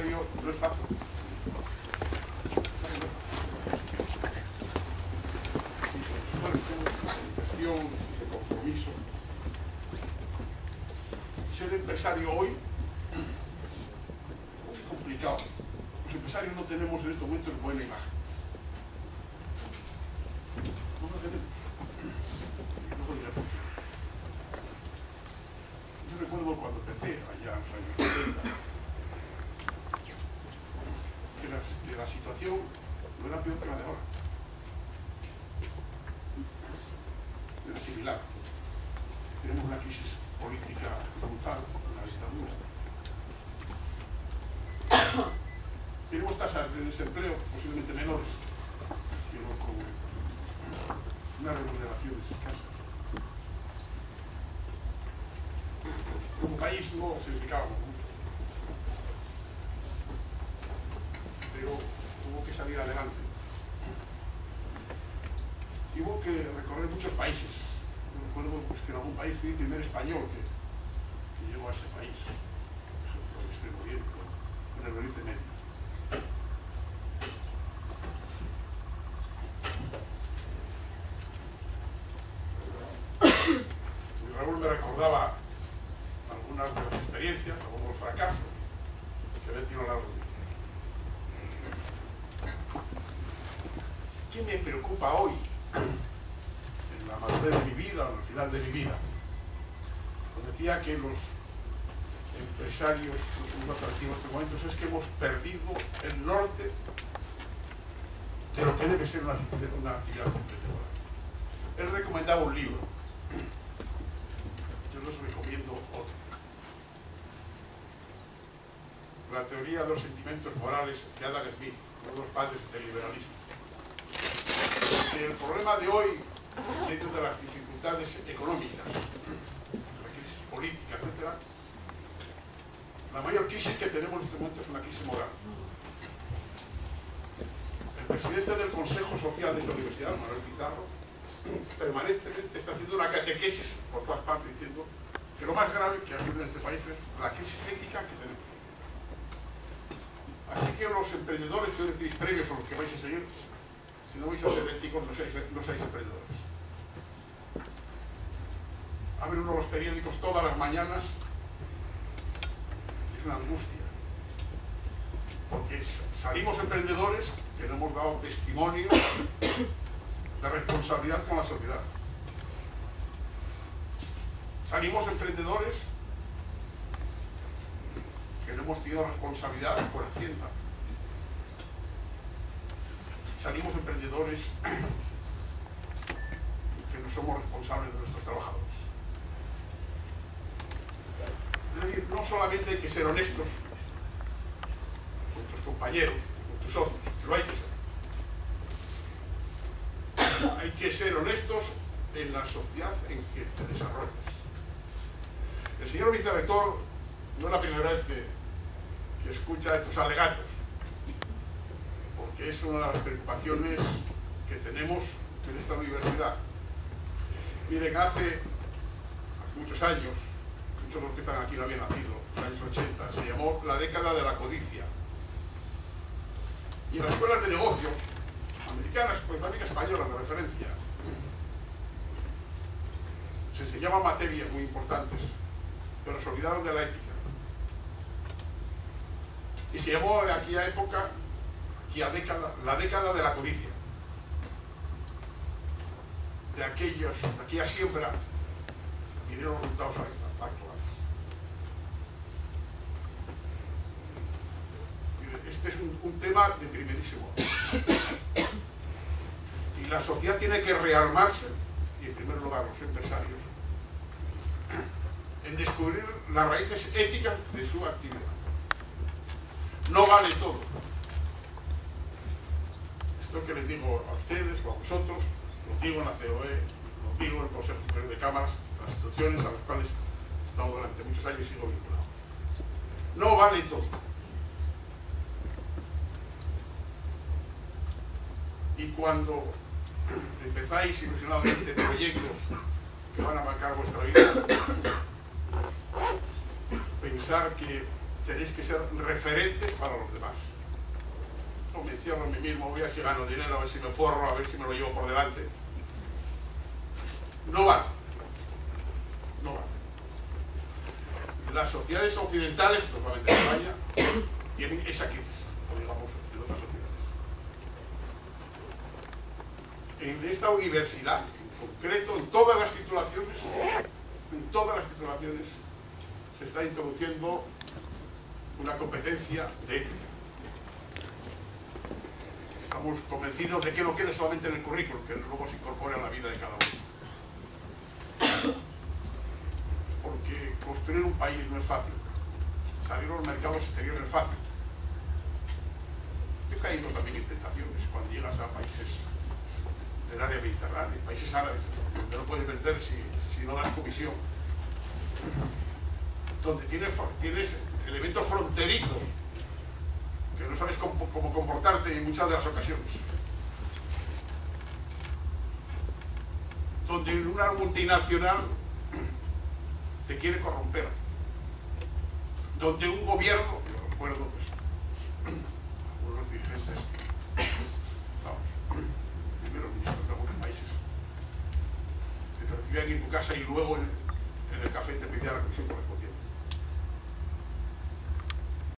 empresario no es fácil. Esfuerzo, dedicación, de compromiso. Ser empresario hoy es complicado. Los empresarios no tenemos en estos momentos buena imagen. No la tenemos. Y luego diré por qué. Yo recuerdo cuando empecé allá en los años 70 que la situación no era peor que la de ahora. Era similar. Tenemos una crisis política brutal, una dictadura. Tenemos tasas de desempleo posiblemente menores, pero con unas remuneraciones escasas. Como país no significábamos mucho, pero hubo que salir adelante. Hubo que recorrer muchos países. Yo recuerdo pues, que en algún país fui el primer español que llegó a ese país, por ejemplo, en el Extremo Oriente, en el Oriente Medio. Y Raúl me recordaba algunas de las experiencias, algunos fracasos que había tenido a lo largo de mi vida. ¿Qué me preocupa hoy, en la madurez de mi vida, o al final de mi vida? Os decía que los empresarios, los más atractivos en estos momentos, es que hemos perdido el norte de lo que debe ser una actividad emprendedora. Él recomendaba un libro. Yo les recomiendo otro. La teoría de los sentimientos morales de Adam Smith, uno de los padres del liberalismo. El problema de hoy, dentro de las dificultades económicas, la crisis política, etc., la mayor crisis que tenemos en este momento es una crisis moral. El presidente del Consejo Social de esta universidad, Manuel Pizarro, permanentemente está haciendo una catequesis por todas partes diciendo que lo más grave que ha habido en este país es la crisis ética que tenemos. Así que los emprendedores que hoy recibís premios o los que vais a seguir, si no vais a ser éticos, no seáis emprendedores. Abre uno los periódicos todas las mañanas y es una angustia. Porque salimos emprendedores que no hemos dado testimonio de responsabilidad con la sociedad. Salimos emprendedores que no hemos tenido responsabilidad por Hacienda. Salimos emprendedores que no somos responsables de nuestros trabajadores. Es decir, no solamente hay que ser honestos con tus compañeros, con tus socios, que lo hay que ser. Hay que ser honestos en la sociedad en que te desarrollas. El señor vicerrector no es la primera vez que escucha estos alegatos, porque es una de las preocupaciones que tenemos en esta universidad. Miren, hace muchos años, muchos de los que están aquí no habían nacido, en los años 80, se llamó la década de la codicia. Y en las escuelas de negocios, americanas, pues también españolas de referencia, se enseñaban materias muy importantes, pero se olvidaron de la ética. Y se llamó en aquella época, la década de la codicia. De aquella siembra vinieron los resultados actuales. Este es un tema de primerísimo. Y la sociedad tiene que rearmarse, y en primer lugar los empresarios, en descubrir las raíces éticas de su actividad. No vale todo. Esto que les digo a ustedes o a vosotros, lo digo en la COE, lo digo en el Consejo Superior de Cámaras, las instituciones a las cuales he estado durante muchos años y sigo vinculado. No vale todo. Y cuando empezáis ilusionadamente proyectos que van a marcar vuestra vida, pensar que tenéis que ser referentes para los demás. No me encierro en mí mismo, voy a ver si gano dinero, a ver si me forro, a ver si me lo llevo por delante. No vale. No vale. Las sociedades occidentales, no solamente en España, tienen esa crisis, o digamos, en otras sociedades. En esta universidad, en concreto, en todas las titulaciones, se está introduciendo una competencia de ética. Estamos convencidos de que no quede solamente en el currículum, que luego se incorpore a la vida de cada uno. Porque construir un país no es fácil. Salir a los mercados exteriores es fácil. Yo he caído también en tentaciones cuando llegas a países del área mediterránea, países árabes, donde no puedes vender si no das comisión. Donde tienes elementos fronterizos que no sabes cómo comportarte en muchas de las ocasiones. Donde una multinacional te quiere corromper. Donde un gobierno, yo recuerdo, pues, algunos dirigentes, primeros ministros de algunos países, que te recibían en tu casa y luego en el café te pedían la comisión correspondiente.